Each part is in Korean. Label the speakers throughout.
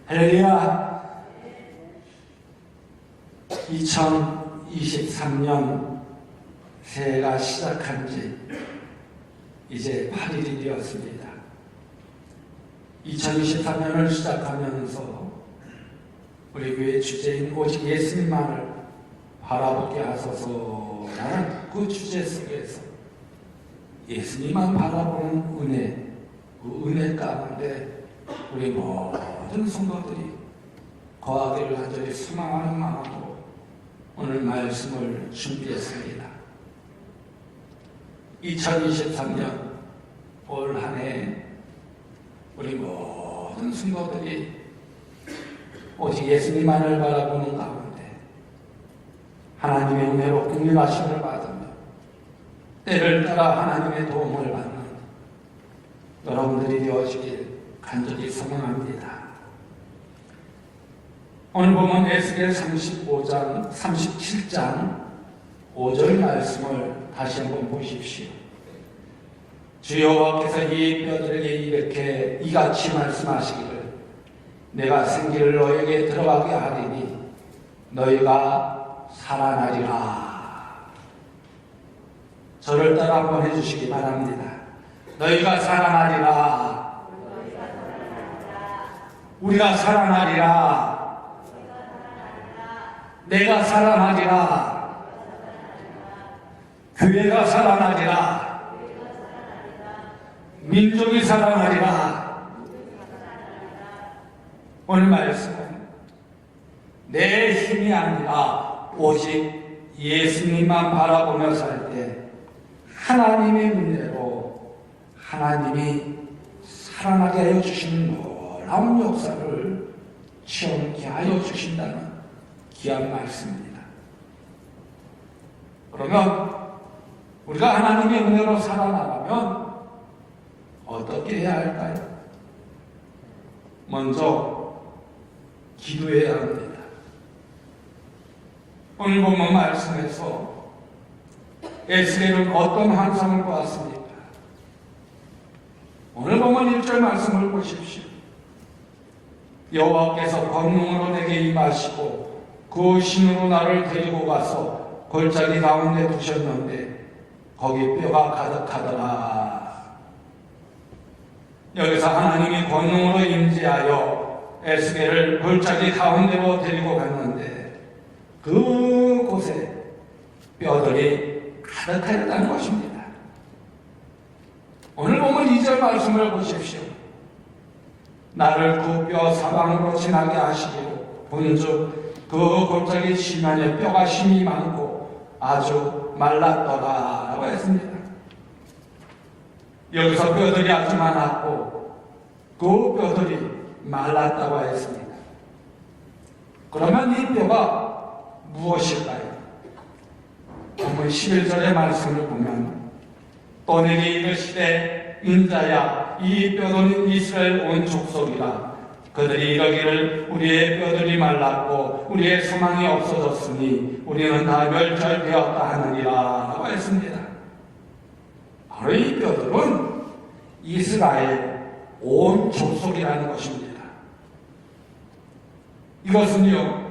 Speaker 1: 할렐루야. 2023년 새해가 시작한 지 이제 8일이 되었습니다. 2023년을 시작하면서 우리 교회 주제인 오직 예수님만을 바라보게 하소서라는 그 주제 속에서 예수님만 바라보는 은혜, 그 은혜 가운데 우리 모든 성도들이 거하기를 간절히 소망하는 마음으로 오늘 말씀을 준비했습니다. 2023년 올 한 해 우리 모든 성도들이 오직 예수님만을 바라보는 가운데 하나님의 은혜로 긍휼하심을 받으며 때를 따라 하나님의 도움을 받는 여러분들이 되어지길 간절히 소망합니다. 오늘 보면 에스겔 35장, 37장 5절 말씀을 다시 한번 보십시오. 주 여호와께서 이 뼈들에게 이렇게 이같이 말씀하시기를 내가 생기를 너에게 들어가게 하리니 너희가 살아나리라. 저를 따라 한번 해주시기 바랍니다. 너희가 살아나리라. 우리가 살아나리라. 내가 살아나리라. 교회가 살아나리라. 민족이 살아나리라. 오늘 말씀은 내 힘이 아니라 오직 예수님만 바라보며 살 때 하나님의 은혜로 하나님이 살아나게 하여 주시는 놀라운 역사를 체험케 하여 주신다는 귀한 말씀입니다. 그러면 우리가 하나님의 은혜로 살아나가면 어떻게 해야 할까요? 먼저 기도해야 합니다. 오늘 본문 말씀에서 에스겔은 어떤 환상을 보았습니까? 오늘 보면 1절 말씀을 보십시오. 여호와께서 권능으로 내게 임하시고 그 신으로 나를 데리고 가서 골짜기 가운데 두셨는데 거기 뼈가 가득하더라. 여기서 하나님이 권능으로 임재하여 에스겔을 골짜기 가운데로 데리고 갔는데 그곳에 뼈들이 가득하였다는 것입니다. 오늘 보면 2절 말씀을 보십시오. 나를 그 뼈 사방으로 지나게 하시기로 본즉 그 골짜기 지면에 뼈가 힘이 많고 아주 말랐더라 라고 했습니다. 여기서 뼈들이 아주 많았고 그 뼈들이 말랐다고 했습니다. 그러면 이 뼈가 무엇일까요? 본문 11절의 말씀을 보면 또 내게 이르시되 인자야 이 뼈들은 이스라엘 온 족속이라. 그들이 이러기를 우리의 뼈들이 말랐고 우리의 소망이 없어졌으니 우리는 다 멸절되었다 하느니라 라고 했습니다. 바로 이 뼈들은 이스라엘 온 족속이라는 것입니다. 이것은요,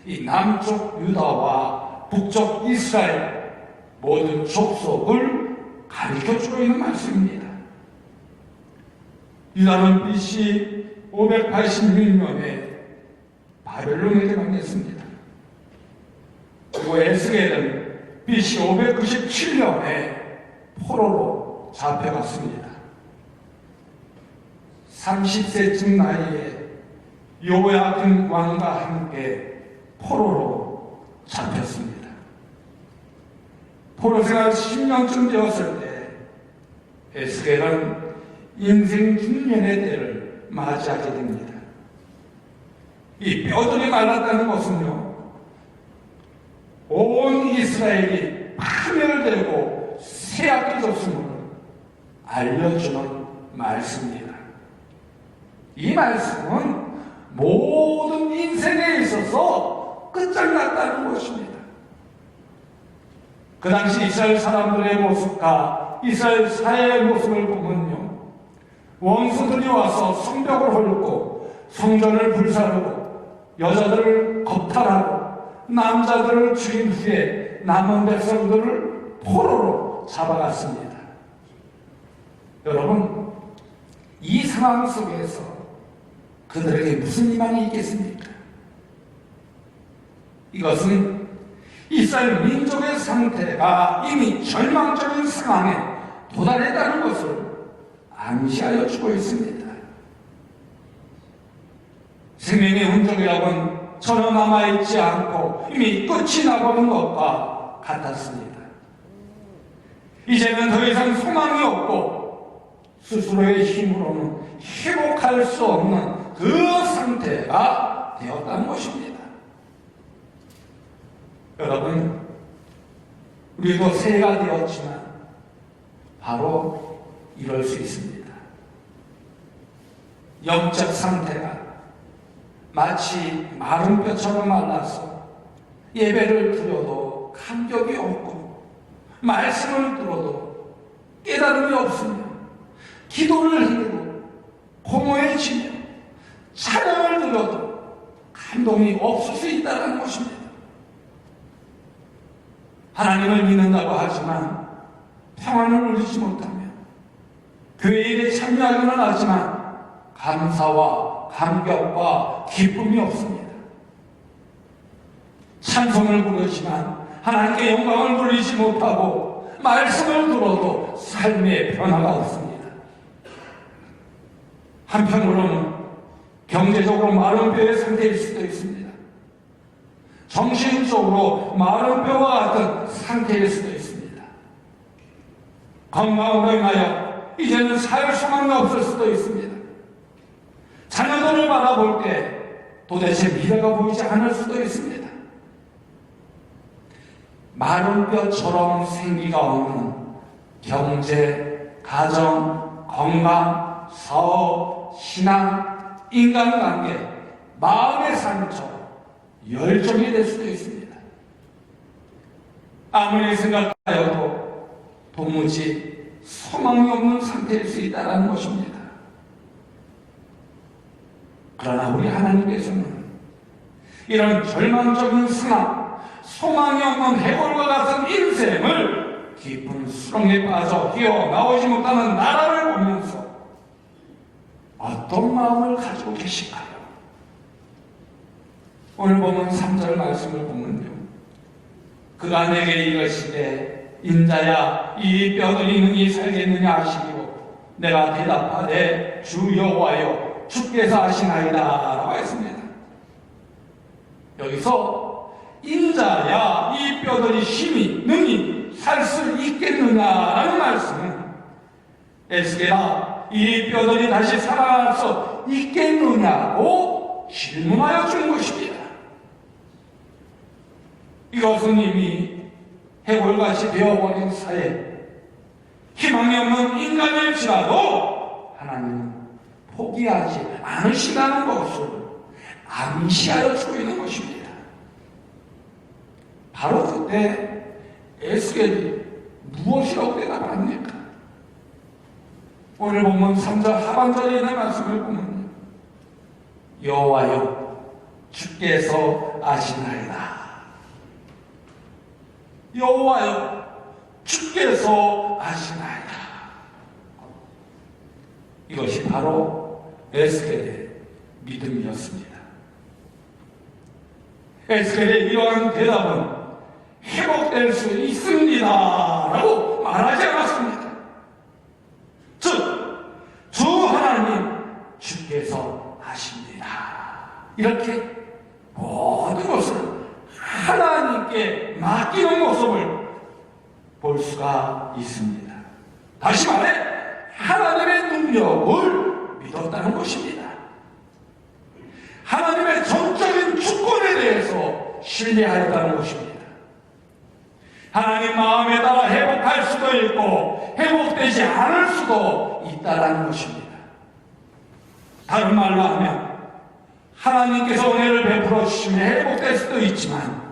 Speaker 1: 이 남쪽 유다와 북쪽 이스라엘 모든 족속을 가르쳐주고 있는 말씀입니다. 유다는 BC 586년에 바벨론에게 망했습니다. 그리고 에스겔은 BC 597년에 포로로 잡혀갔습니다. 30세쯤 나이에 요야긴 왕과 함께 포로로 잡혔습니다. 포로 생활 10년쯤 되었을 때 에스겔은 인생 중년의 때를 맞이하게 됩니다. 이 뼈들이 말랐다는 것은요, 온 이스라엘이 파멸되고 쇠약해졌음을 알려주는 말씀입니다. 이 말씀은 모든 인생에 있어서 끝장났다는 것입니다. 그 당시 이스라엘 사람들의 모습과 이스라엘 사회의 모습을 보면요, 원수들이 와서 성벽을 헐고 성전을 불사르고 여자들을 겁탈하고 남자들을 죽인 후에 남은 백성들을 포로로 잡아갔습니다. 여러분, 이 상황 속에서 그들에게 무슨 희망이 있겠습니까? 이것은 이스라엘 민족의 상태가 이미 절망적인 상황에 도달했다는 것을 암시하여 주고 있습니다. 생명의 흔적이라고는 전혀 남아있지 않고 이미 끝이 나버린 것과 같았습니다. 이제는 더 이상 소망이 없고 스스로의 힘으로는 회복할 수 없는 그 상태가 되었다는 것입니다. 여러분, 우리도 새해가 되었지만 바로 이럴 수 있습니다. 영적 상태가 마치 마른 뼈처럼 말라서 예배를 드려도 감격이 없고 말씀을 들어도 깨달음이 없으며 기도를 해도 공허해지며 찬양을 드려도 감동이 없을 수 있다는 것입니다. 하나님을 믿는다고 하지만 평안을 누리지 못하며 교회 일에 참여하기는 하지만 감사와 감격과 기쁨이 없습니다. 찬송을 부르지만 하나님께 영광을 돌리지 못하고 말씀을 들어도 삶의 변화가 없습니다. 한편으로는 경제적으로 마른 뼈의 상태일 수도 있습니다. 정신적으로 마른 뼈와 같은 상태일 수도 있습니다. 건강으로 인하여 이제는 살 소망이 없을 수도 있습니다. 자녀들을 바라볼 때 도대체 미래가 보이지 않을 수도 있습니다. 마른 뼈처럼 생기가 없는 경제, 가정, 건강, 사업, 신앙, 인간관계, 마음의 상처, 열정이 될 수도 있습니다. 아무리 생각하여도 도무지 소망이 없는 상태일 수 있다는 것입니다. 그러나 우리 하나님께서는 이런 절망적인 상황, 소망이 없는 해골과 같은 인생을 깊은 수렁에 빠져 헤어나오지 못하는 나라를 보면서 어떤 마음을 가지고 계실까요? 오늘 보면 3절 말씀을 보면요, 그가 내게 이르시되 인자야 이 뼈들이 능히 살겠느냐 하시기로 내가 대답하되 주 여호와여 주께서 하시나이다 라고 했습니다. 여기서 인자야 이 뼈들이 힘이 능히 살 수 있겠느냐라는 말씀은 에스겔아 이 뼈들이 다시 살아날 수 있겠느냐고 질문하여 준 것입니다. 이것은 이미 해골같이 되어버린 사회, 희망이 없는 인간일지라도 하나님은 포기하지 않으시다는 것을 암시하여 주고 있는 것입니다. 바로 그때 에스겔이 무엇이라고 대답합니까? 오늘 보면 3절 하반절에 있는 말씀을 보면 여호와여 주께서 아시나이다. 여호와여 주께서 아시나이다. 이것이 바로 에스겔의 믿음이었습니다. 에스겔의 이러한 대답은 회복될 수 있습니다 라고 말하지 않았습니다. 즉, 주 하나님 주께서 하십니다. 이렇게 모든 것을 하나님께 맡기는 모습을 볼 수가 있습니다. 다시 말해 하나님의 능력을 믿었다는 것입니다. 하나님의 전적인 주권에 대해서 신뢰하였다는 것입니다. 하나님 마음에 따라 회복할 수도 있고 회복되지 않을 수도 있다는 것입니다. 다른 말로 하면 하나님께서 은혜를 베풀어 주시면 회복될 수도 있지만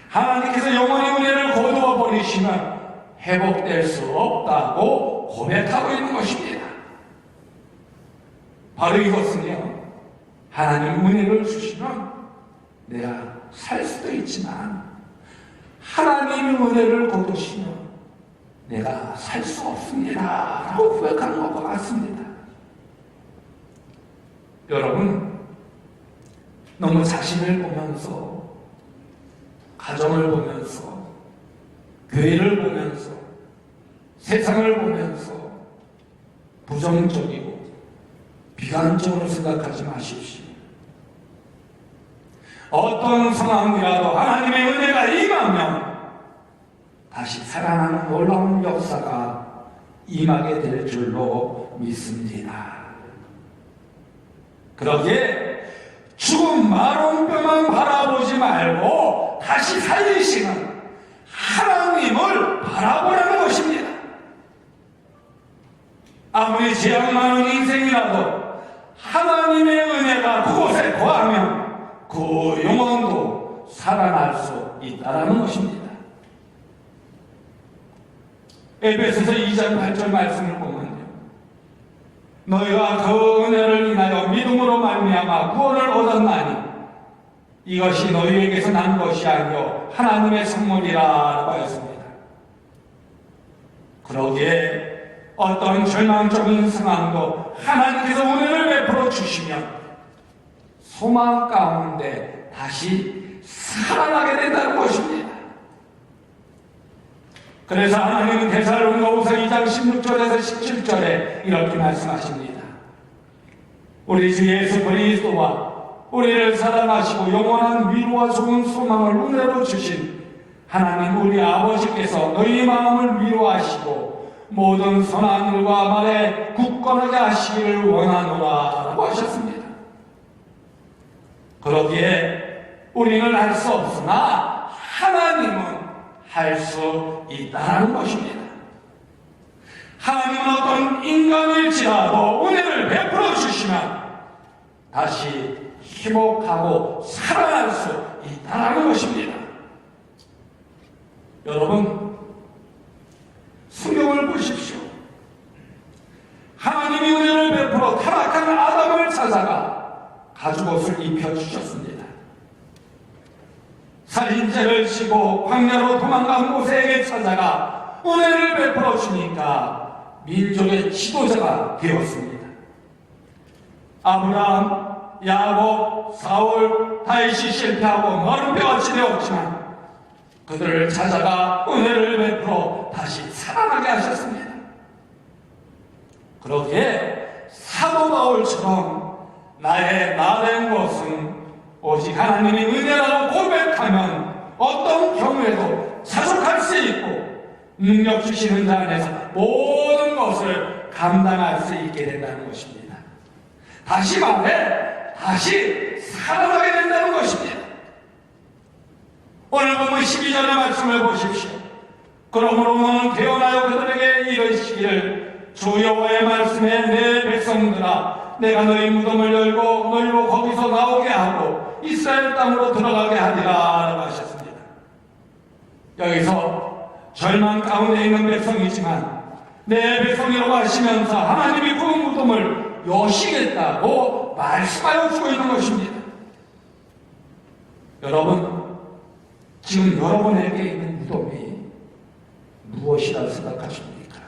Speaker 1: 하나님께서 영원히 은혜를 거두어 버리시면 회복될 수 없다고 고백하고 있는 것입니다. 바로 이것은요, 하나님 은혜를 주시면 내가 살 수도 있지만 하나님이 은혜를 거두시면 내가 살 수 없습니다 라고 고백하는 것과 같습니다. 여러분, 너무 자신을 보면서, 가정을 보면서, 교회를 보면서, 세상을 보면서 부정적이고 비관적으로 생각하지 마십시오. 어떤 상황이라도 하나님의 은혜가 임하면 다시 살아나는 놀라운 역사가 임하게 될 줄로 믿습니다. 그러기에 죽은 마름뼈만 바라보지 말고 다시 살리시는 하나님을 바라보라는 것입니다. 아무리 재앙 많은 인생이라도 하나님의 은혜가 그곳에 거하면 그 영혼도 살아날 수 있다는 것입니다. 에베소서 2장 8절 말씀을 보면요, 너희가 그 은혜를 인하여 믿음으로 말미암아 구원을 얻었나니 이것이 너희에게서 난 것이 아니요 하나님의 선물이라고 하였습니다. 그러기에 어떤 절망적인 상황도 하나님께서 은혜를 베풀어 주시면 소망 가운데 다시 살아나게 된다는 것입니다. 그래서 하나님은 데살로니가후서 2장 16절에서 17절에 이렇게 말씀하십니다. 우리 주 예수 그리스도와 우리를 사랑하시고 영원한 위로와 좋은 소망을 은혜로 주신 하나님 우리 아버지께서 너희 마음을 위로하시고 모든 선한 일과 말에 굳건하게 하시기를 원하노라 라고 하셨습니다. 그러기에 우리는 할 수 없으나 하나님은 할 수 있다는 것입니다. 하나님은 어떤 인간일지라도 은혜를 베풀어 주시면 다시 회복하고 살아날 수 있다는 것입니다. 여러분, 성경을 보십시오. 하나님이 은혜를 베풀어 타락한 아담을 찾아가 가죽옷을 입혀주셨습니다. 살인죄를 지고 광야로 도망간 모세에게 찾아가 은혜를 베풀어 주니까 민족의 지도자가 되었습니다. 아브라함, 야곱, 사울, 다윗이 실패하고 머리뼈같이 되었지만 그들을 찾아가 은혜를 베풀어 다시 살아나게 하셨습니다. 그러기에 사도 바울처럼 나의 나된 것은 오직 하나님이 은혜라고 고백하면 어떤 경우에도 자족할 수 있고 능력 주시는 자 안에서 모든 것을 감당할 수 있게 된다는 것입니다. 다시 말해 다시 살아나게 된다는 것입니다. 오늘 보면 12절의 말씀을 보십시오. 그러므로 너는 깨어나여 그들에게 이르시기를 주 여호와의 말씀에 내 백성들아 내가 너희 무덤을 열고 너희로 거기서 나오게 하고 이스라엘 땅으로 들어가게 하리라 라고 하셨습니다. 여기서 절망 가운데 있는 백성이지만 내 백성이라고 하시면서 하나님이 그 무덤을 여시겠다고 말씀하여 주고 있는 것입니다. 여러분, 지금 여러분에게 있는 무덤이 무엇이라고 생각하십니까?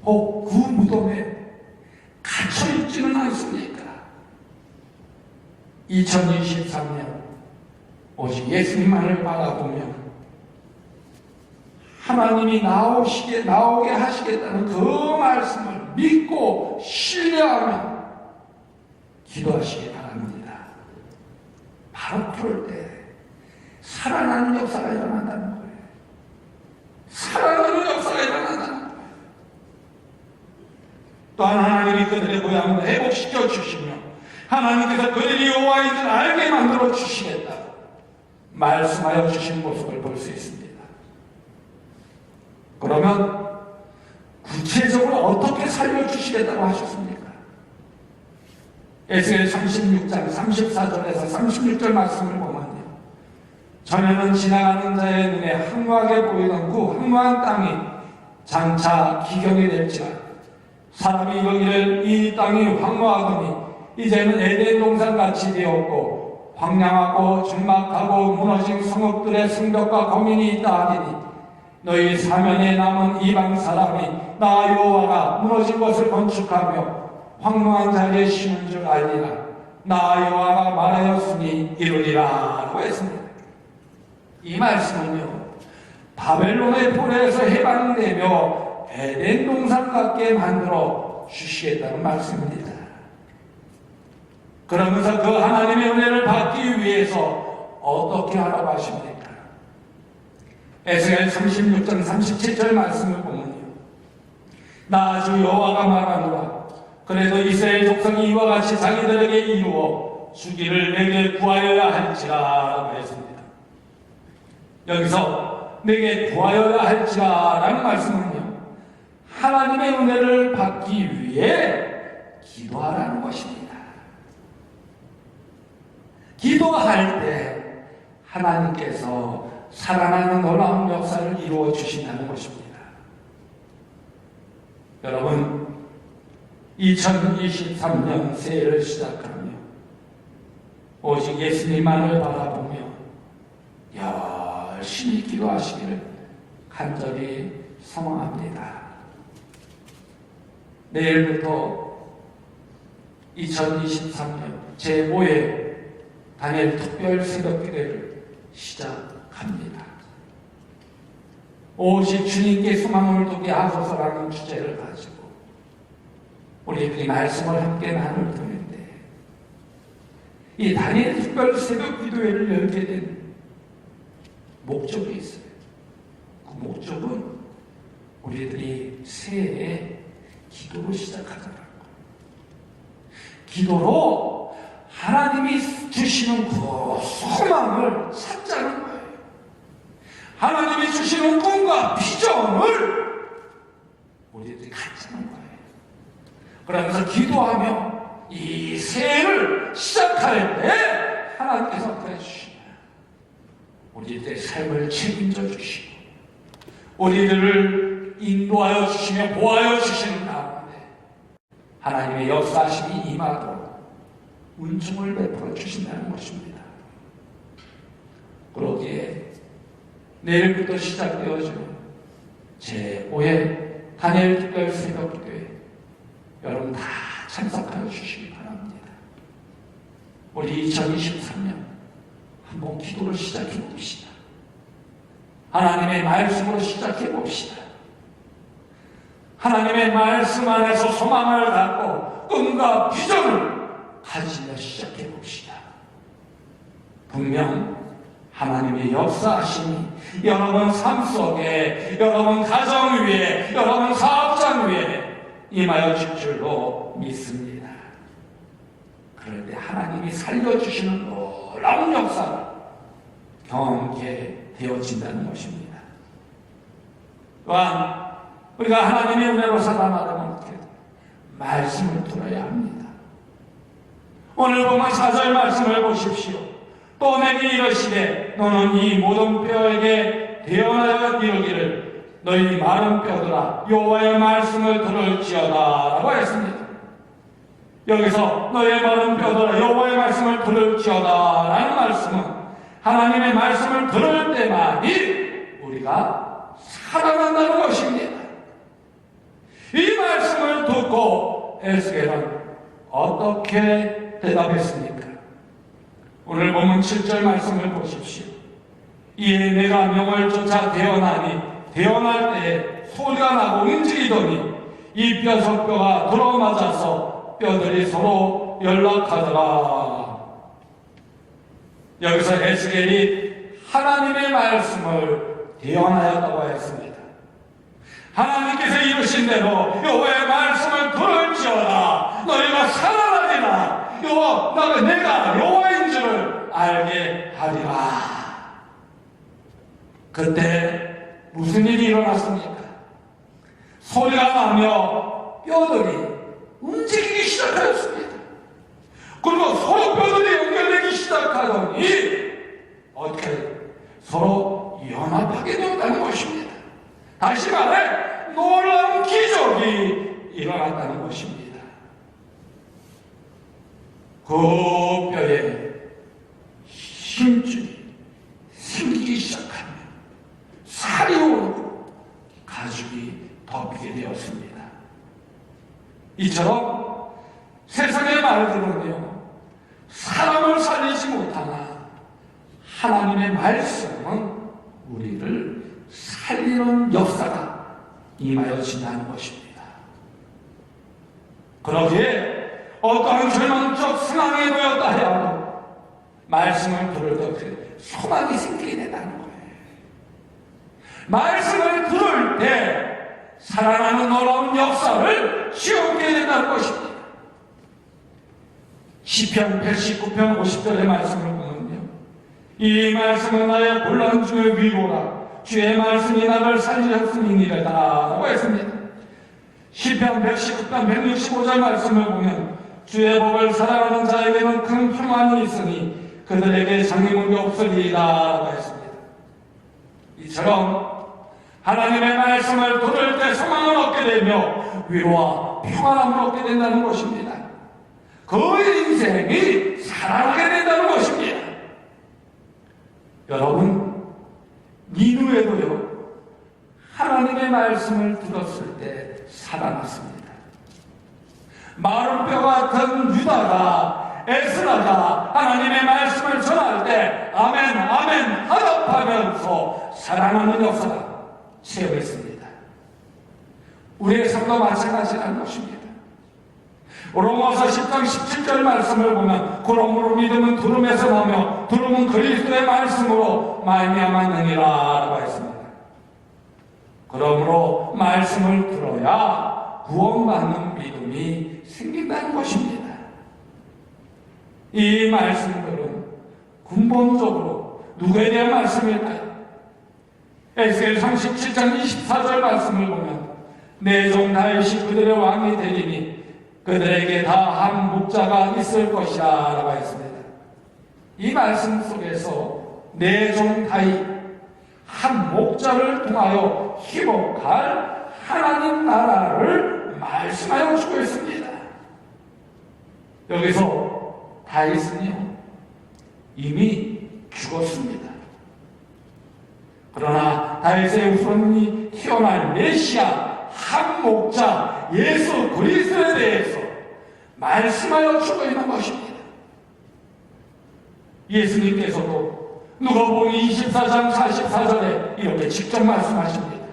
Speaker 1: 그 무덤에 갇혀있지는 않습니까? 2023년 오직 예수님만을 바라보면 하나님이 나오게 하시겠다는 그 말씀을 믿고 신뢰하며 기도하시기 바랍니다. 바로 그럴 때 살아나는 역사가 일어난다는 거예요. 살아나는 역사가 일어난다는 거예요. 또한 하나님이 그들의 고향을 회복시켜 주시며 하나님께서 그들이 여호와인 줄 알게 만들어 주시겠다 말씀하여 주신 모습을 볼 수 있습니다. 그러면 구체적으로 어떻게 살려주시겠다고 하셨습니까? 에스겔 36장 34절에서 36절 말씀을 보면요, 전에는 지나가는 자의 눈에 황홀하게 보이던 그 황홀한 땅이 장차 기경이 될지라 사람이 여기를 이 땅이 황홀하더니 이제는 에덴 동산같이 되었고 황량하고 적막하고 무너진 성읍들의 성벽과 거민이 있다 하리니 너희 사면에 남은 이방 사람이 나 여호와가 무너진 것을 건축하며 황무한 자리에 심은 줄 알리라. 나 여호와가 말하였으니 이루리라 라고 했습니다. 이 말씀은요, 바벨론의 포로에서 해방되며 에덴 동산 같게 만들어 주시겠다는 말씀입니다. 그러면서 그 하나님의 은혜를 받기 위해서 어떻게 하라고 하십니까? 에스겔 36장 37절 말씀을 보면요, 나 주 여호와가 말하노라. 그래도 이스라엘 족속이 이와 같이 자기들에게 이루어 주기를 내게 구하여야 할지라 라고 했습니다. 여기서 내게 구하여야 할지라 라는 말씀은요, 하나님의 은혜를 받기 위해 기도하라는 것입니다. 기도할 때 하나님께서 살아나는 놀라운 역사를 이루어 주신다는 것입니다. 여러분, 2023년 새해를 시작하며 오직 예수님만을 바라보며 열심히 기도하시기를 간절히 소망합니다. 내일부터 2023년 제5회 다니엘 특별 새벽 기도를 시작합니다. 오직 주님께 소망을 두게 하소서라는 주제를 가지고 우리들이 말씀을 함께 나눌 터인데, 이 다니엘 특별 새벽 기도회를 열게 된 목적이 있어요. 그 목적은 우리들이 새해에 기도로 시작하더라고요. 기도로 하나님이 주시는 그 소망을 찾자는 거예요. 하나님이 주시는 꿈과 비전을 우리들이 갖자는 거예요. 그러면서 기도하며 이 새해를 시작할 때 하나님께서 그래주시면 우리들의 삶을 책임져 주시고 우리들을 인도하여 주시며 보호하여 주시는 가운데 하나님의 역사하심이 임하도록 은총을 베풀어 주신다는 것입니다. 그러기에 내일부터 시작되어지는 제5회 다니엘 특별 새벽 기도회 여러분 다 참석하여 주시기 바랍니다. 우리 2023년 한번 기도를 시작해 봅시다. 하나님의 말씀으로 시작해 봅시다. 하나님의 말씀 안에서 소망을 갖고 꿈과 비전을 가지며 시작해 봅시다. 분명 하나님의 역사하심이 여러분 삶 속에, 여러분 가정 위에, 여러분 사업장 위에 임하여 줄 줄로 믿습니다. 그럴 때 하나님이 살려주시는 놀라운 역사를 경험하게 되어진다는 것입니다. 또한 우리가 하나님의 은혜로 살아나려면 어떻게 해요? 말씀을 들어야 합니다. 오늘 보면 4절 말씀을 보십시오. 또 내게 이르시되 너는 이 모든 뼈에게 대언하여 이르기를 너희 마른 뼈들아 여호와의 말씀을 들을지어다 라고 했습니다. 여기서 너희 마른 뼈들아 여호와의 말씀을 들을지어다 라는 말씀은 하나님의 말씀을 들을 때만이 우리가 살아난다는 것입니다. 이 말씀을 듣고 에스겔은 어떻게 대답했습니까? 오늘 본문 7절 말씀을 보십시오. 이에 내가 명을 쫓아 대언하니 대언할 때에 소리가 나고 움직이더니 이 뼈 석뼈가 들어맞아서 뼈들이 서로 연락하더라. 여기서 에스겔이 하나님의 말씀을 대언하였다고 했습니다. 하나님께서 이루신 대로 여호와의 말씀을 들을지어다 너희가 살아나리라. 내가 여호와인 줄을 알게 하리라. 그때 무슨 일이 일어났습니까? 소리가 나며 뼈들이 움직이기 시작하였습니다. 그리고 서로 뼈들이 연결되기 시작하더니 어떻게 서로 연합하게 되었다는 것입니다. 다시 말해 놀라운 기적이 일어났다는 것입니다. 그 뼈에 힘줄이 생기기 시작하며 살이 오르고 가죽이 덮이게 되었습니다. 이처럼 세상의 말들은요, 사람을 살리지 못하나 하나님의 말씀은 우리를 살리는 역사가 임하여진다는 것입니다. 그러기에 어떠한 절망적 상황에 놓였다 하여도 말씀을 들을 때 소망이 생기게 된다는 거예요. 말씀을 들을 때 살아나는 놀라운 역사를 지어오게 된다는 것입니다. 시편 119편 50절의 말씀을 보면요, 이 말씀은 나의 곤란 중의 위로라. 주의 말씀이 나를 살리셨음이니이다 라고 했습니다. 시편 119편 165절 말씀을 보면 주의 법을 사랑하는 자에게는 큰 평안이 있으니 그들에게 장애물이 없으리이다 라고 했습니다. 이처럼 하나님의 말씀을 들을 때 소망을 얻게 되며 위로와 평안함을 얻게 된다는 것입니다. 그 인생이 살아나게 된다는 것입니다. 여러분, 니누에도요, 하나님의 말씀을 들었을 때 살아났습니다. 마른 뼈 같은 유다가, 에스라가 하나님의 말씀을 전할 때 아멘 아멘 화답하면서 살아나는 역사가 체험했습니다. 우리의 삶도 마찬가지라는 것입니다. 로마서 10장 17절 말씀을 보면 그러므로 믿음은 들음에서 나며 들음은 그리스도의 말씀으로 말미암았느니라 라고 했습니다. 그러므로 말씀을 들어야 구원받는 믿음이 생긴다는 것입니다. 이 말씀들은 근본적으로 누구에 대한 말씀일까요? 에스겔 37장 24절 말씀을 보면 내 종 다윗이 그들의 왕이 되리니 그들에게 다 한 목자가 있을 것이라 라고 했습니다. 이 말씀 속에서 내 종 다윗 한 목자를 통하여 회복할 하나님 나라를 말씀하여 주고 있습니다. 여기서 다윗은요, 이미 죽었습니다. 그러나 다윗의 후손이 태어날 메시아 한 목자 예수 그리스도에 대해서 말씀하여 주고 있는 것입니다. 예수님께서도 누가복음 24장 44절에 이렇게 직접 말씀하십니다.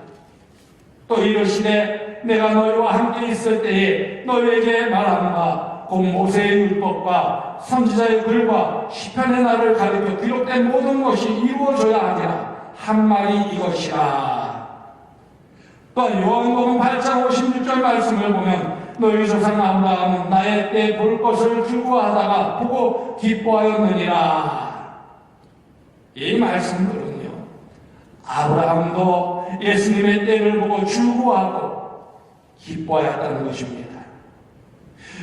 Speaker 1: 또 이르시되 내가 너희와 함께 있을 때에 너희에게 말한 바 곧 모세의 율법과 선지자의 글과 시편의 날을 가리켜 기록된 모든 것이 이루어져야 하리라 한 말이 이것이라. 또 요한복음 8장 56절 말씀을 보면 너희 조상 아브라함은 나의 때 볼 것을 즐거워하다가 보고 기뻐하였느니라. 이 말씀들은요, 아브라함도 예수님의 때를 보고 즐거워하고 기뻐하였다는 것입니다.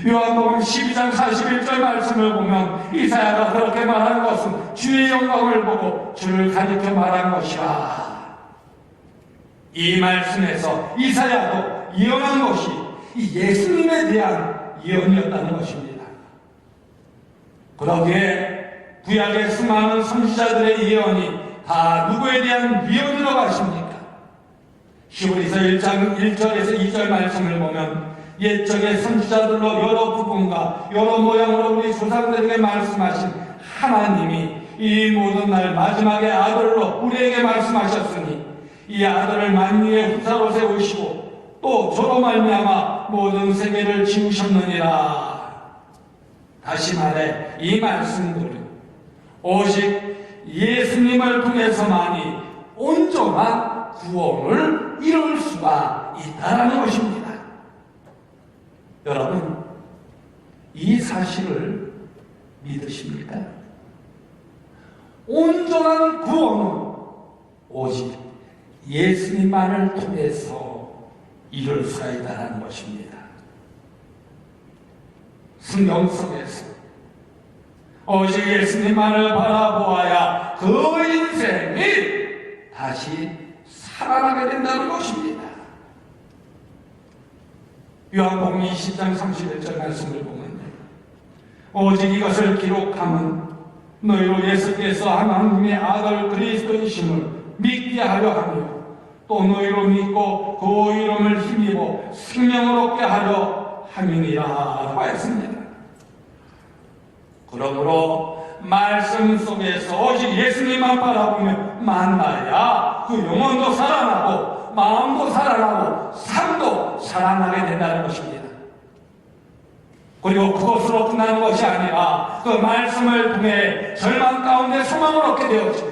Speaker 1: 요한복음 12장 41절 말씀을 보면 이사야가 그렇게 말한 것은 주의 영광을 보고 주를 가리켜 말한 것이라. 이 말씀에서 이사야도 예언한 것이 이 예수님에 대한 예언이었다는 것입니다. 그러기에 구약의 수많은 선지자들의 예언이 다 누구에 대한 예언이라고 하십니까? 히브리서 1장 1절에서 2절 말씀을 보면 옛적의 선지자들로 여러 부분과 여러 모양으로 우리 조상들에게 말씀하신 하나님이 이 모든 날 마지막에 아들로 우리에게 말씀하셨으니 이 아들을 만유의 후사로 세우시고 또 저로 말미암아 모든 세계를 지으셨느니라. 다시 말해 이 말씀들은 오직 예수님을 통해서만이 온전한 구원을 이룰 수가 있다는 것입니다. 여러분, 이 사실을 믿으십니까? 온전한 구원은 오직 예수님만을 통해서 이룰 수가 있다는 것입니다. 성경 속에서 오직 예수님만을 바라보아야 그 인생이 다시 살아나게 된다는 것입니다. 요한복음 20장 31절 말씀을 보면 오직 이것을 기록함은 너희로 예수께서 하나님의 아들 그리스도이심을 믿게 하려 하며 또 너희로 믿고 그 이름을 힘입어 생명을 얻게 하려 함이니라 하였습니다. 그러므로 말씀 속에서 오직 예수님만 바라보며 만나야 그 영혼도 살아나고 마음도 살아나고 삶도 살아나게 된다는 것입니다. 그리고 그것으로 끝나는 것이 아니라 그 말씀을 통해 절망 가운데 소망을 얻게 되어지며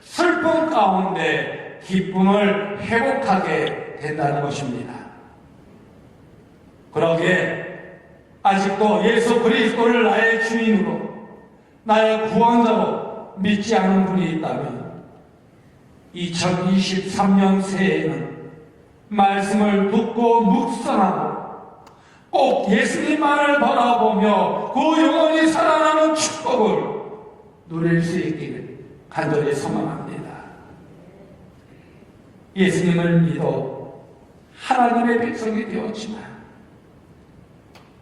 Speaker 1: 슬픔 가운데 기쁨을 회복하게 된다는 것입니다. 그러기에 아직도 예수 그리스도를 나의 주인으로 나의 구원자로 믿지 않은 분이 있다면 2023년 새해에는 말씀을 듣고 묵상하고 꼭 예수님만을 바라보며 그 영혼이 살아나는 축복을 누릴 수 있기를 간절히 소망합니다. 예수님을 믿어 하나님의 백성이 되었지만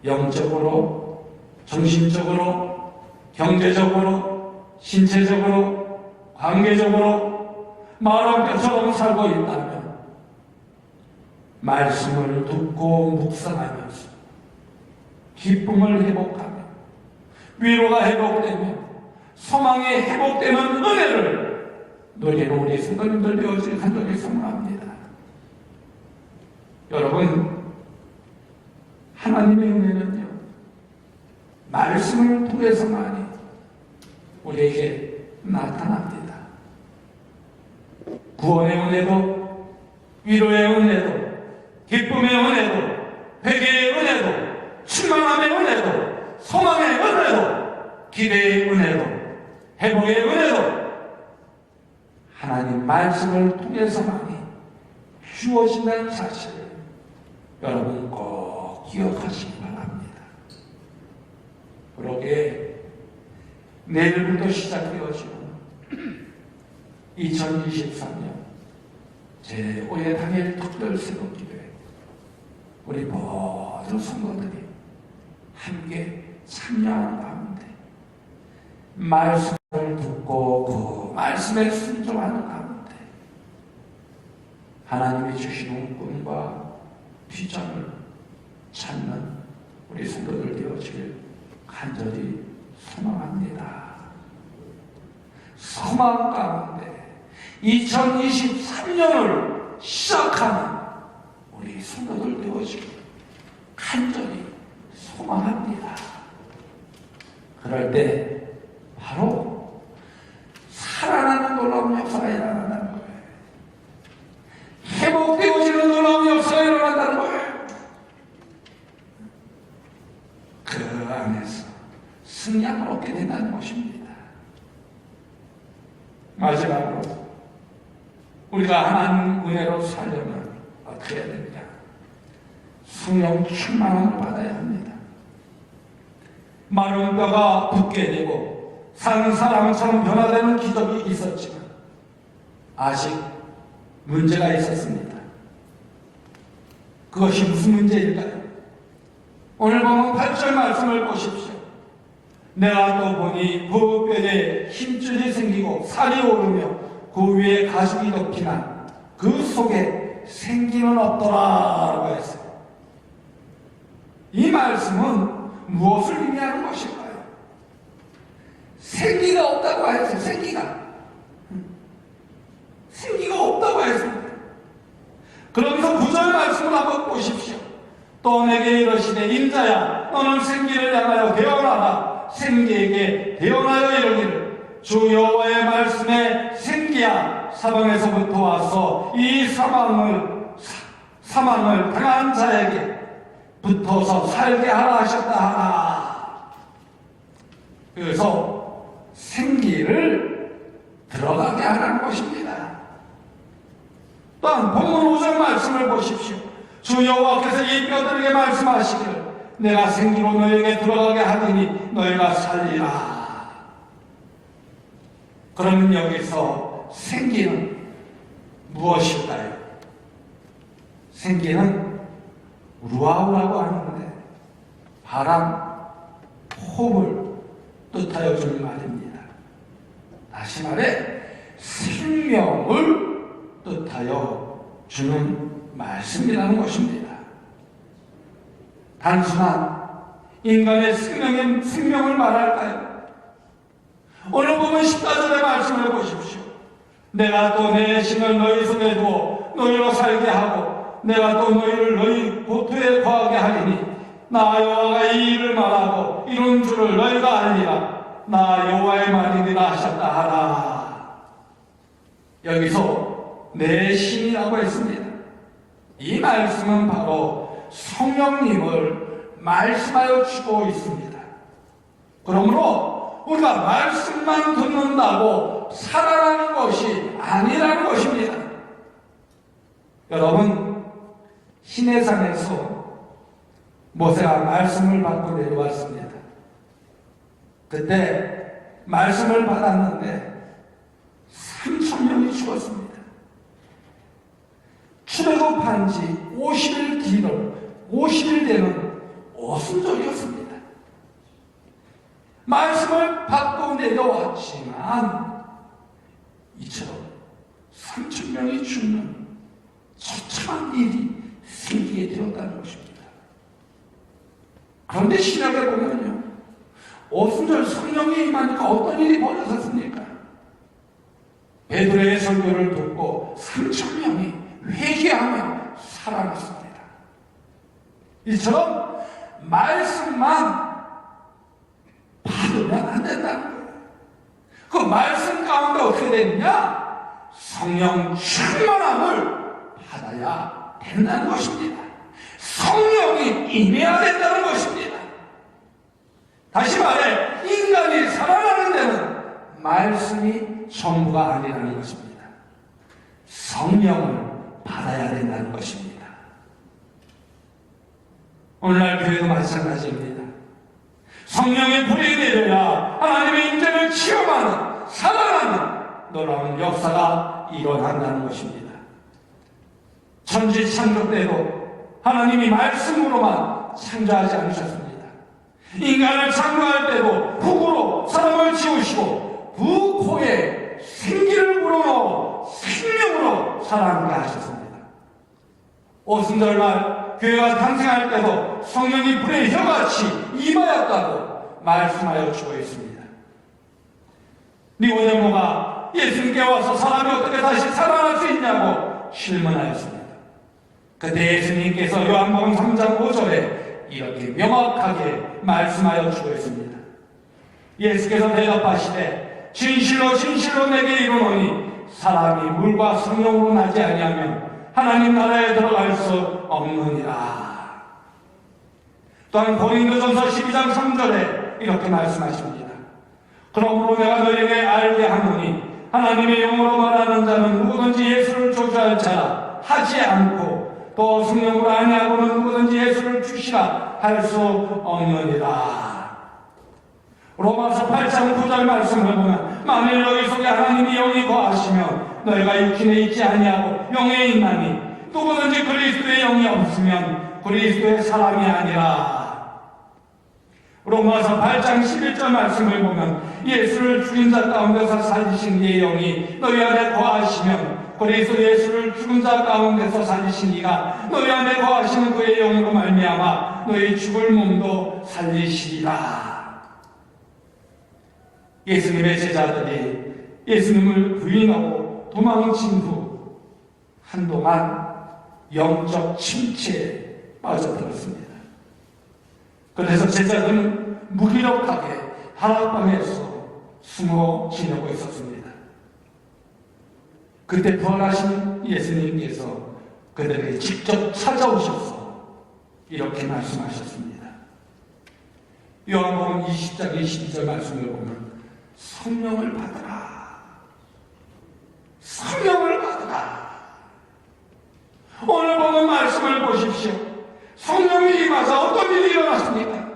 Speaker 1: 영적으로, 정신적으로, 경제적으로, 신체적으로, 관계적으로 마름뼈처럼 살고 있다면 말씀을 듣고 묵상하면서 기쁨을 회복하며 위로가 회복되며 소망이 회복되는 은혜를 누리는 우리 성도님들 되어질 간절히 소망합니다. 여러분, 하나님의 은혜는요, 말씀을 통해서만이 우리에게 나타납니다. 구원의 은혜도, 위로의 은혜도, 기쁨의 은혜도, 회개의 은혜도, 충만함의 은혜도, 소망의 은혜도, 기대의 은혜도, 회복의 은혜도 하나님 말씀을 통해서만이 주어진다는 사실을 여러분 꼭 기억하시기 바랍니다. 그러게 내일부터 시작되어지는 2023년 제5회 당일 특별 새벽기도회 우리 모든 성도들이 함께 참여하는 가운데 말씀을 듣고 그 말씀에 순종하는 가운데 하나님이 주시는 꿈과 비전을 찾는 우리 성도들 되어지길 간절히 소망합니다. 소망 가운데 2023년을 시작하는 우리 성도들 되어지길 간절히 소망합니다. 그럴 때 바로 살아나는 놀라운 역사가 일어난다는 거예요. 회복되어지는 놀라운 역사가 일어난다는 거예요. 그 안에서 승리함을 얻게 된다는 것입니다. 마지막으로 우리가 하나님 은혜로 살려면 어떻게 해야 됩니까? 성령 충만함을 받아야 합니다. 마른 뼈가 붙게 되고 산 사람처럼 변화되는 기적이 있었지만 아직 문제가 있었습니다. 그것이 무슨 문제일까요? 오늘 보면 8절 말씀을 보십시오. 내가 또 보니 그 뼈에 힘줄이 생기고 살이 오르며 그 위에 가죽이 덮이나 그 속에 생기는 없더라라고 했어요. 이 말씀은 무엇을 의미하는 것일까요? 생기가 없다고 했어요. 생기가 없다고 했습니다. 그러면서 9절 말씀을 한번 보십시오. 또 내게 이르시되 인자야 너는 생기를 향하여 대언하라. 생기에게 대언하여 이르기를 주 여호와의 말씀에 생기야 사방에서부터 와서 이 사망을 당한 자에게 붙어서 살게 하라 하셨다 하라. 그래서 생기를 들어가게 하라는 것입니다. 또한 본문 5절 말씀을 보십시오. 주 여호와께서 이 뼈들에게 말씀하시기를 내가 생기로 너에게 들어가게 하더니 너희가 살리라. 그러면 여기서 생기는 무엇일까요? 생기는 루아우라고 하는데 바람, 호흡을 뜻하여 주는 말입니다. 다시 말해 생명을 뜻하여 주는 말씀이라는 것입니다. 단순한 인간의 생명을 말할까요? 오늘 보면 14절의 말씀을 보십시오. 내가 또 내 신을 너희 손에 두어 너희로 살게 하고 내가 또 너희를 너희 고토에 거하게 하리니 나 여호와가 이 일을 말하고 이룬 줄을 너희가 알리라. 나 여호와의 말이니라 하셨다 하라. 여기서 내 신이라고 했습니다. 이 말씀은 바로 성령님을 말씀하여 주고 있습니다. 그러므로 우리가 말씀만 듣는다고 살아나는 것이 아니라는 것입니다. 여러분, 시내산에서 모세가 말씀을 받고 내려왔습니다. 그때 말씀을 받았는데 3,000명이 죽었습니다. 출애굽한 지 50일 되는 오순절이었습니다. 말씀을 받고 내려왔지만 이처럼 3,000명이 죽는 처참한 일이 생기게 되었다는 것입니다. 그런데 신약에 보면요, 오순절 성령이 임하니까 어떤 일이 벌어졌습니까? 베드로의 설교를 듣고 3,000명이 회개하며 살아났습니다. 이처럼 말씀만 받으면 안 된다는 거예요. 그 말씀 가운데 어떻게 되느냐? 성령 충만함을 받아야 된다는 것입니다. 성령이 임해야 된다는 것입니다. 다시 말해 인간이 살아나는 데는 말씀이 전부가 아니라는 것입니다. 성령을 받아야 된다는 것입니다. 오늘날 교회도 마찬가지입니다. 성령의 불이 내려야 하나님의 인재를 체험하는 살아나는 놀라운 역사가 일어난다는 것입니다. 천지 창조 때도 하나님이 말씀으로만 창조하지 않으셨습니다. 인간을 창조할 때도 북으로 사람을 지으시고 북코에 생기를 불어넣어 생명으로 살아나게 하셨습니다. 오순절날 교회가 탄생할 때도 성령이 불의 혀같이 임하였다고 말씀하여 주고 있습니다. 니고데모가 예수님께 와서 사람이 어떻게 다시 살아날 수 있냐고 질문하였습니다. 그때 예수님께서 요한복음 3장 5절에 이렇게 명확하게 말씀하여 주고 있습니다. 예수께서 대답하시되 진실로 진실로 내게 이르노니 사람이 물과 성령으로 나지 아니하면 하나님 나라에 들어갈 수 없느니라. 또한 고린도전서 12장 3절에 이렇게 말씀하십니다. 그러므로 내가 너희에게 알게 하노니 하나님의 영으로 말하는 자는 누구든지 예수를 조주할 자라 하지 않고 또 성령으로 아니하고는 누구든지 예수를 주시라 할 수 없느니라. 로마서 8장 9절 말씀을 보면 만일 너희 속에 하나님이 영이 거하시면 너희가 육신에 있지 아니하고 영에 있나니 누구든지 그리스도의 영이 없으면 그리스도의 사람이 아니라. 로마서 8장 11절 말씀을 보면 예수를 죽인 자 가운데서 살리신 이의 영이 너희 안에 거하시면 그리스도 예수를 죽은 자 가운데서 살리신 이가 너희 안에 거하시는 그의 영으로 말미암아 너희 죽을 몸도 살리시리라. 예수님의 제자들이 예수님을 부인하고 도망친 후 한동안 영적 침체에 빠져들었습니다. 그래서 제자들은 무기력하게 다락방에서 숨어 지내고 있었습니다. 그때 부활하신 예수님께서 그들에게 직접 찾아오셔서 이렇게 말씀하셨습니다. 요한복음 20장 22절 말씀을 보면 성령을 받으라. 성령을 받으라. 오늘 보는 말씀을 보십시오. 성령이 임하사 어떤 일이 일어났습니까?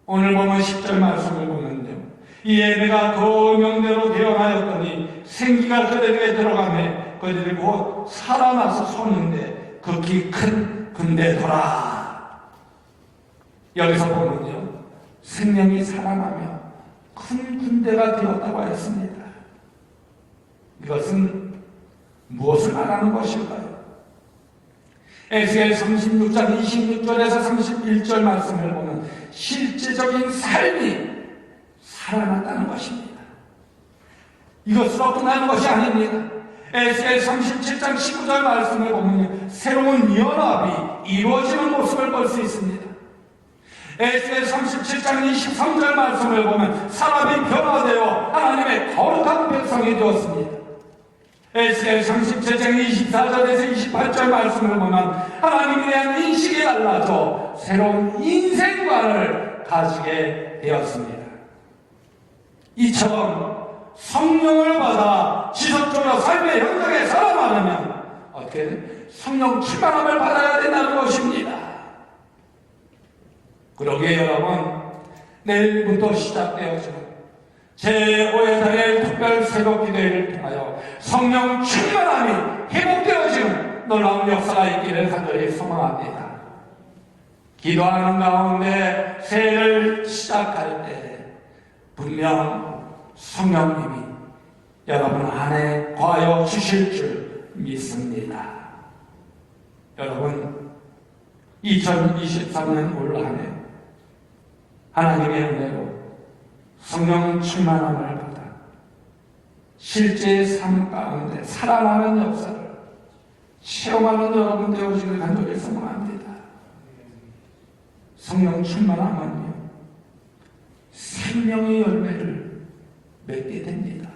Speaker 1: 오늘 보면 10절 말씀을 보면요. 이에 내가 그 명대로 대언하였더니 생기가 그들에게 들어가매 그들이 곧 살아나서 섰는데 극히 큰 군대더라. 여기서 보면요. 생명이 살아나며 큰 군대가 되었다고 했습니다. 이것은 무엇을 말하는 것일까요? 에스겔 36장 26절에서 31절 말씀을 보면 실제적인 삶이 살아났다는 것입니다. 이것으로 끝나는 것이 아닙니다. 에스겔 37장 19절 말씀을 보면 새로운 연합이 이루어지는 모습을 볼 수 있습니다. 에스겔 37장 23절 말씀을 보면 사람이 변화되어 하나님의 거룩한 백성이 되었습니다. 에스겔 37장 24절에서 28절 말씀을 보면 하나님에 대한 인식이 달라져 새로운 인생관을 가지게 되었습니다. 이처럼 성령을 받아 지속적으로 삶의 현장에 살아나려면 어떻게 성령 충만함을 받아야 된다는 것입니다. 그러기에 여러분, 내일부터 시작되어지는 제5회 달의 특별 새벽 기도회를 통하여 성령 충만함이 회복되어지는 놀라운 역사가 있기를 간절히 소망합니다. 기도하는 가운데 새해를 시작할 때 분명 성령님이 여러분 안에 거하여 주실 줄 믿습니다. 여러분, 2023년 올 한해 하나님의 은혜로 성령 충만함을 받아 실제 삶 가운데 살아나는 역사를 체험하는 여러분 되어지길 간절히 소망합니다. 성령 충만함은요, 생명의 열매를 맺게 됩니다.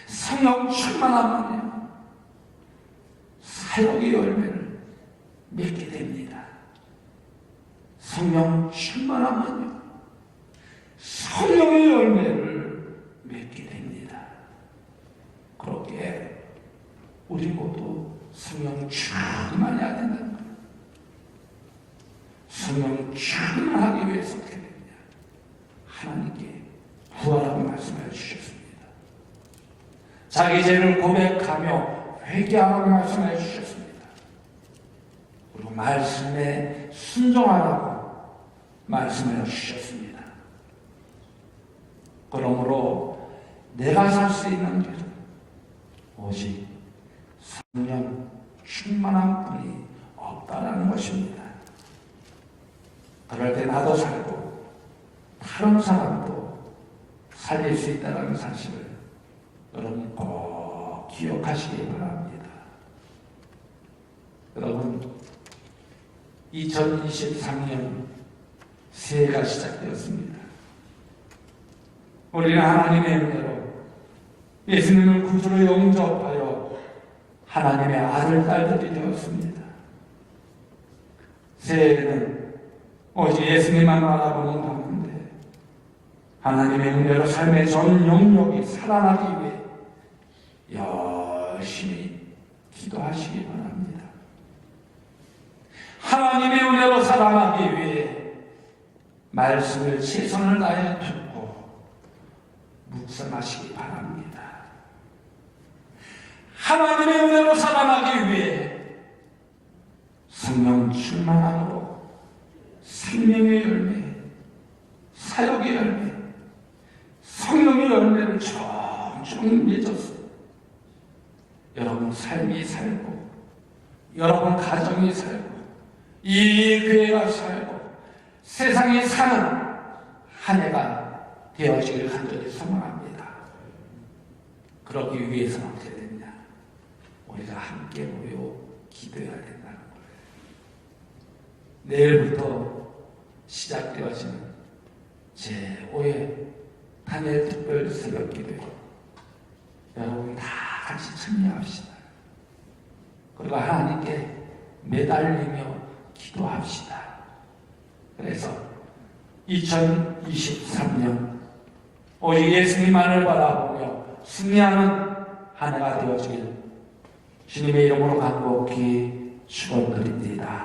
Speaker 1: 성령 충만함은요, 사역의 열매를 맺게 됩니다. 성령 충만함은요, 성령의 열매를 맺게 됩니다. 그렇게 우리 모두 성령 충만해야 된다는 거예요. 성령 충만하기 위해서 어떻게 되느냐? 하나님께 구하라고 말씀해 주셨습니다. 자기 죄를 고백하며 회개하라고 말씀해 주셨습니다. 그리고 말씀에 순종하라고 말씀해 주셨습니다. 그러므로 내가 살 수 있는 길은 오직 성령 충만한 분이 없다라는 것입니다. 그럴 때 나도 살고 다른 사람도 살릴 수 있다는 사실을 여러분 꼭 기억하시기 바랍니다. 여러분, 2023년 새해가 시작되었습니다. 우리는 하나님의 은혜로 예수님을 구주로 영접하여 하나님의 아들, 딸들이 되었습니다. 새해에는 오직 예수님만 바라보는 가운데 하나님의 은혜로 삶의 전 영역이 살아나기 위해 열심히 기도하시기 바랍니다. 하나님의 은혜로 살아나기 위해 말씀을 최선을 다해 듣고 묵상하시기 바랍니다. 하나님의 은혜로 살아나기 위해 성령 충만함으로 생명의 열매, 사역의 열매, 성령의 열매를 쭉쭉 맺었어요. 여러분 삶이 살고, 여러분 가정이 살고, 이 교회가 살고, 세상이 사는 한 해가 되어지길 간절히 소망합니다. 그러기 위해서는 어떻게 되느냐? 우리가 함께 모여 기도해야 된다는 거예요. 내일부터 시작되어지는 제5회 단일 특별 새벽 기도에 여러분 다 같이 참여합시다. 그리고 하나님께 매달리며 기도합시다. 그래서 2023년 오직 예수님만을 바라보며 승리하는 한 해가 되어지길 주님의 이름으로 간곡히 축원드립니다.